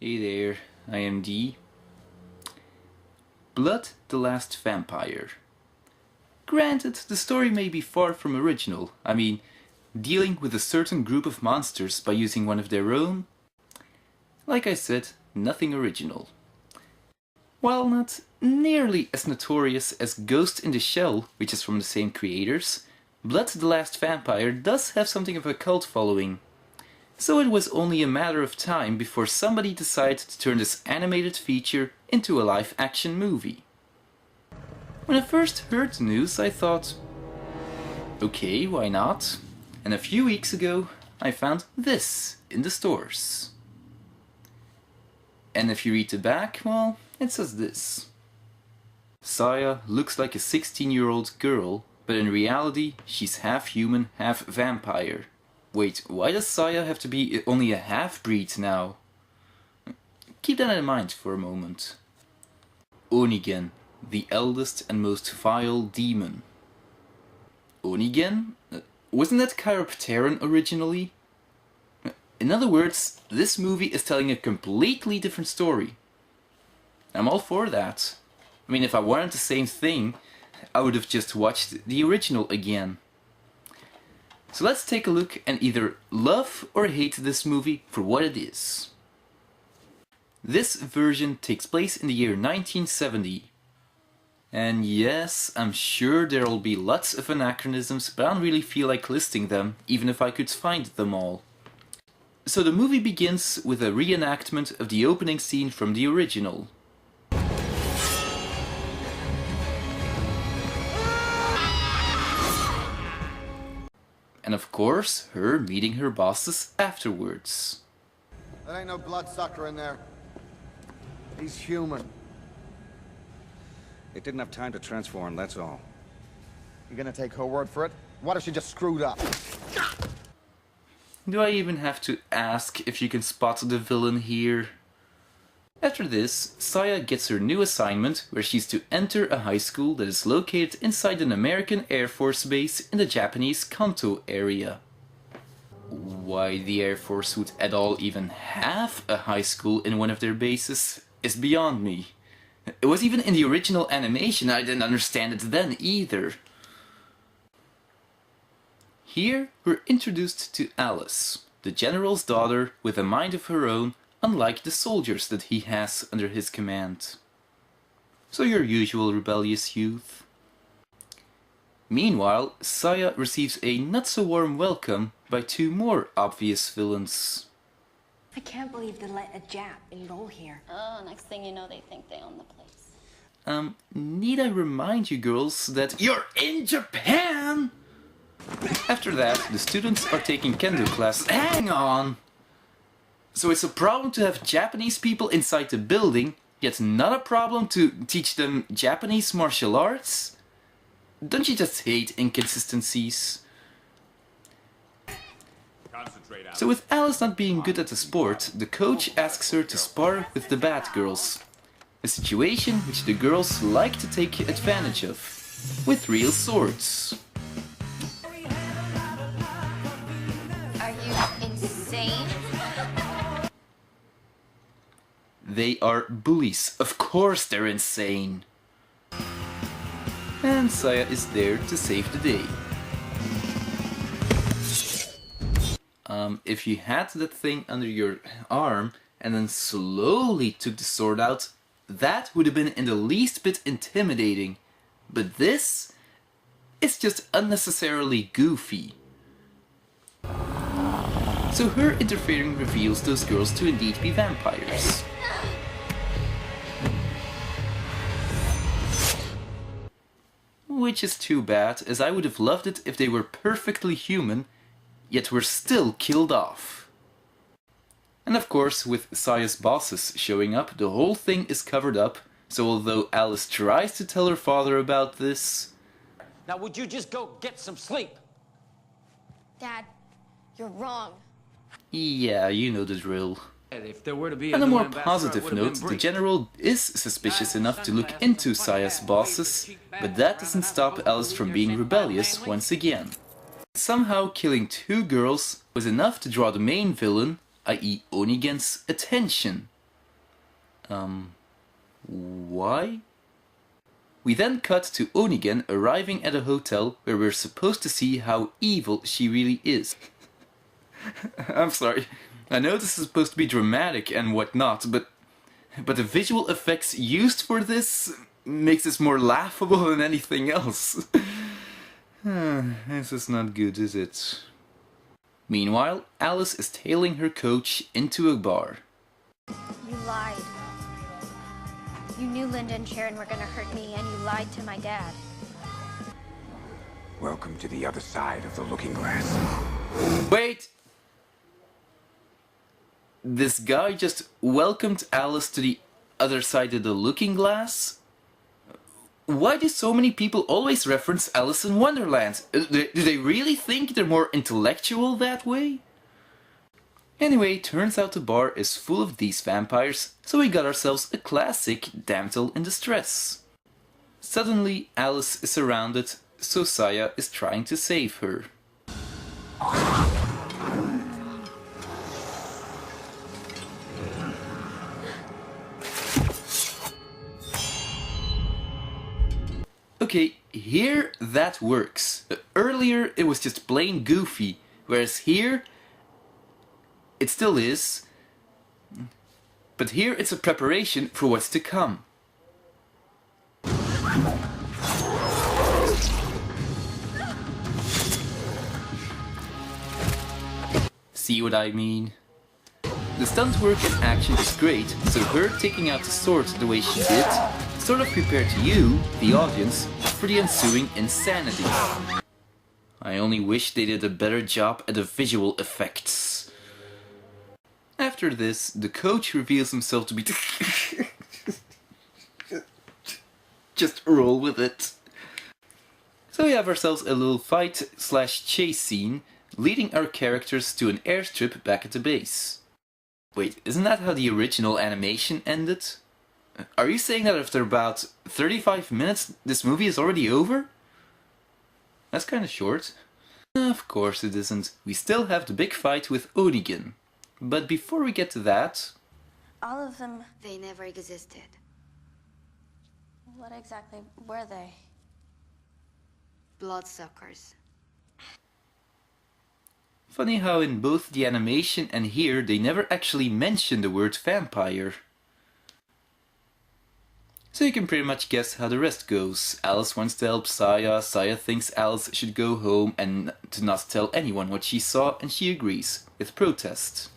Hey there, I am D. Blood the Last Vampire. Granted, the story may be far from original. I mean, dealing with a certain group of monsters by using one of their own. Like I said, nothing original. While not nearly as notorious as Ghost in the Shell, which is from the same creators, Blood the Last Vampire does have something of a cult following. So it was only a matter of time before somebody decided to turn this animated feature into a live-action movie. When I first heard the news, I thought, okay, why not? And a few weeks ago, I found this in the stores. And if you read the back, well, it says this. Saya looks like a 16-year-old girl, but in reality, she's half human, half vampire. Wait, why does Saya have to be only a half-breed now? Keep that in mind for a moment. Onigen, the eldest and most vile demon. Onigen? Wasn't that Chiropteran originally? In other words, this movie is telling a completely different story. I'm all for that. I mean, if I wanted the same thing, I would have just watched the original again. So let's take a look and either love or hate this movie for what it is. This version takes place in the year 1970. And yes, I'm sure there'll be lots of anachronisms, but I don't really feel like listing them, even if I could find them all. So the movie begins with a reenactment of the opening scene from the original. And of course, her meeting her bosses afterwards. There ain't no bloodsucker in there. He's human. It didn't have time to transform, that's all. You gonna take her word for it? What if she just screwed up? Do I even have to ask if you can spot the villain here? After this, Saya gets her new assignment where she's to enter a high school that is located inside an American Air Force base in the Japanese Kanto area. Why the Air Force would at all even have a high school in one of their bases is beyond me. It was even in the original animation, I didn't understand it then either. Here we're introduced to Alice, the general's daughter with a mind of her own, unlike the soldiers that he has under his command. So your usual rebellious youth. Meanwhile, Saya receives a not-so-warm welcome by two more obvious villains. I can't believe they let a Jap enroll here. Oh, next thing you know, they think they own the place. Need I remind you girls that you're in Japan? After that, the students are taking kendo class. Hang on! So it's a problem to have Japanese people inside the building, yet not a problem to teach them Japanese martial arts? Don't you just hate inconsistencies? So with Alice not being good at the sport, the coach asks her to spar with the bad girls. A situation which the girls like to take advantage of, with real swords. Are you insane? They are bullies. Of course they're insane. And Saya is there to save the day. If you had that thing under your arm and then slowly took the sword out, that would have been in the least bit intimidating. But this is just unnecessarily goofy. So her interfering reveals those girls to indeed be vampires. Which is too bad, as I would have loved it if they were perfectly human, yet were still killed off. And of course, with Saya's bosses showing up, the whole thing is covered up, so although Alice tries to tell her father about this... Now would you just go get some sleep? Dad, you're wrong. Yeah, you know the drill. If there were to be On a more positive note, the general is suspicious enough to look into Saya's bosses, but that doesn't stop Alice from being rebellious once again. Somehow killing two girls was enough to draw the main villain, i.e. Onigen's, attention. Why? We then cut to Onigen arriving at a hotel where we're supposed to see how evil she really is. I'm sorry, I know this is supposed to be dramatic and whatnot, but the visual effects used for this makes this more laughable than anything else. This is not good, is it? Meanwhile, Alice is tailing her coach into a bar. You lied. You knew Linda and Sharon were gonna hurt me, and you lied to my dad. Welcome to the other side of the looking glass. Wait! This guy just welcomed Alice to the other side of the looking glass? Why do so many people always reference Alice in Wonderland? Do they really think they're more intellectual that way? Anyway, turns out the bar is full of these vampires, so we got ourselves a classic damsel in distress. Suddenly, Alice is surrounded, so Saya is trying to save her. Okay, here that works. Earlier it was just plain goofy, whereas here it still is. But here it's a preparation for what's to come. See what I mean? The stunt work and action is great, so her taking out the sword the way she did sort of prepared you, the audience, for the ensuing insanity. I only wish they did a better job at the visual effects. After this, the coach reveals himself to be... Just roll with it. So we have ourselves a little fight/chase scene, leading our characters to an airstrip back at the base. Wait, isn't that how the original animation ended? Are you saying that after about 35 minutes this movie is already over? That's kinda short. Of course it isn't. We still have the big fight with Onigen. But before we get to that... All of them... They never existed. What exactly were they? Bloodsuckers. Funny how in both the animation and here they never actually mention the word vampire. So you can pretty much guess how the rest goes. Alice wants to help Saya, Saya thinks Alice should go home and to not tell anyone what she saw, and she agrees, with protest.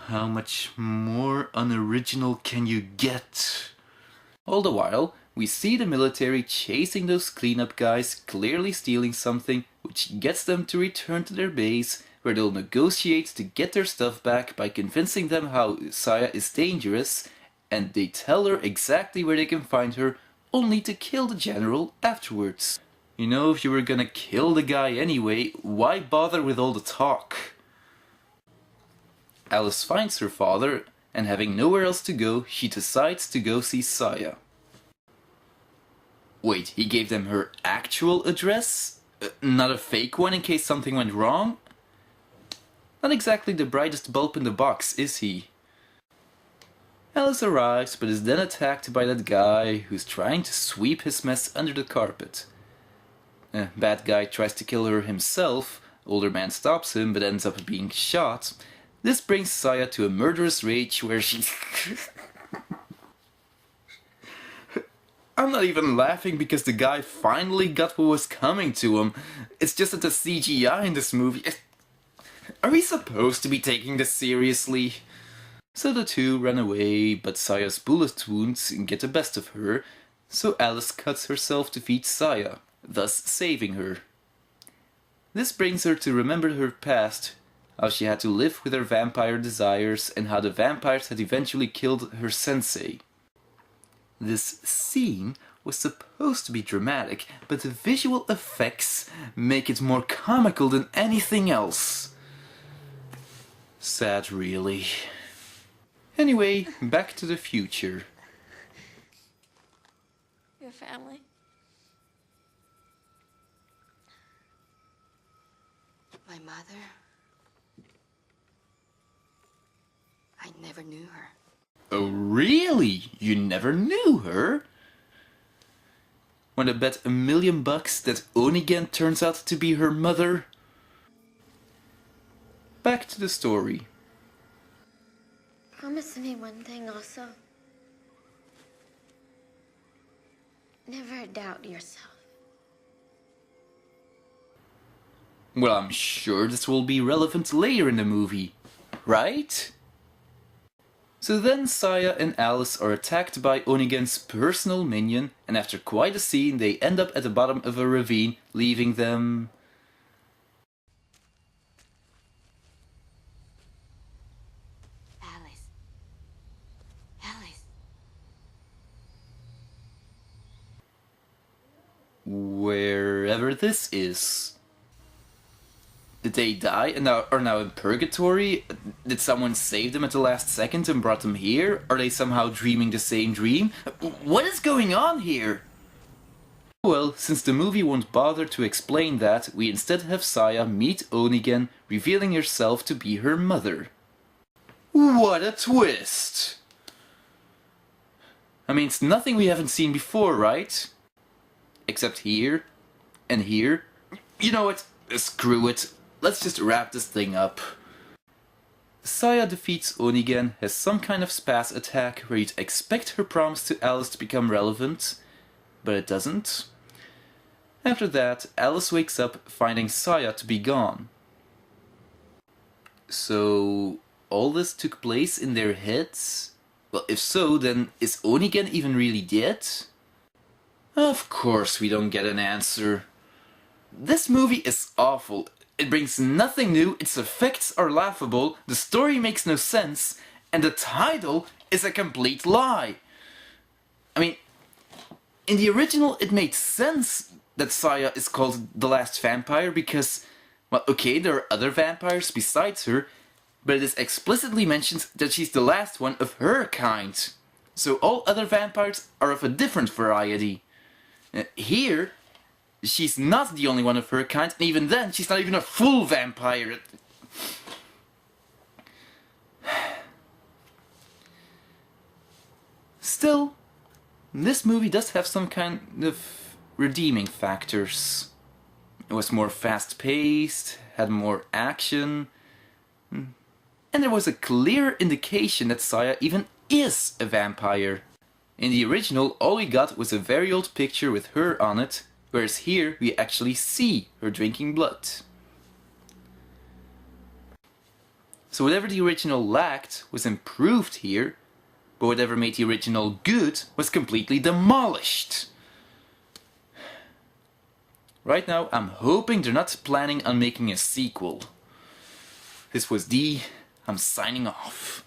How much more unoriginal can you get? All the while, we see the military chasing those cleanup guys, clearly stealing something, which gets them to return to their base, where they'll negotiate to get their stuff back by convincing them how Saya is dangerous, and they tell her exactly where they can find her, only to kill the general afterwards. You know, if you were gonna kill the guy anyway, why bother with all the talk? Alice finds her father, and having nowhere else to go, she decides to go see Saya. Wait, he gave them her actual address? Not a fake one in case something went wrong? Not exactly the brightest bulb in the box, is he? Alice arrives, but is then attacked by that guy who's trying to sweep his mess under the carpet. Bad guy tries to kill her himself, older man stops him but ends up being shot. This brings Saya to a murderous rage where she... I'm not even laughing because the guy finally got what was coming to him. It's just that the CGI in this movie... Are we supposed to be taking this seriously? So the two run away, but Saya's bullet wounds get the best of her, so Alice cuts herself to feed Saya, thus saving her. This brings her to remember her past, how she had to live with her vampire desires, and how the vampires had eventually killed her sensei. This scene was supposed to be dramatic, but the visual effects make it more comical than anything else. Sad, really. Anyway, back to the future. Your family? My mother. I never knew her. Oh really? You never knew her? Wanna bet $1 million that Onigen turns out to be her mother? Back to the story. Promise me one thing also. Never doubt yourself. Well, I'm sure this will be relevant later in the movie, right? So then Saya and Alice are attacked by Onigen's personal minion, and after quite a scene they end up at the bottom of a ravine, leaving them... Alice. Alice. wherever this is. Did they die and are now in purgatory? Did someone save them at the last second and brought them here? Are they somehow dreaming the same dream? What is going on here? Well, since the movie won't bother to explain that, we instead have Saya meet Onigen, revealing herself to be her mother. What a twist! I mean, it's nothing we haven't seen before, right? Except here, and here. You know what? Screw it. Let's just wrap this thing up. Saya defeats Onigen, has some kind of spaz attack where you'd expect her promise to Alice to become relevant, but it doesn't. After that, Alice wakes up finding Saya to be gone. So, all this took place in their heads? Well, if so, then is Onigen even really dead? Of course we don't get an answer. This movie is awful. It brings nothing new, its effects are laughable, the story makes no sense, and the title is a complete lie. I mean, in the original it made sense that Saya is called the last vampire because, well, okay, there are other vampires besides her, but it is explicitly mentioned that she's the last one of her kind. So all other vampires are of a different variety. Here, she's not the only one of her kind, and even then, she's not even a full vampire. Still, this movie does have some kind of redeeming factors. It was more fast-paced, had more action, and there was a clear indication that Saya even is a vampire. In the original, all we got was a very old picture with her on it, whereas here we actually see her drinking blood. So whatever the original lacked was improved here, but whatever made the original good was completely demolished. Right now I'm hoping they're not planning on making a sequel. This was D. I'm signing off.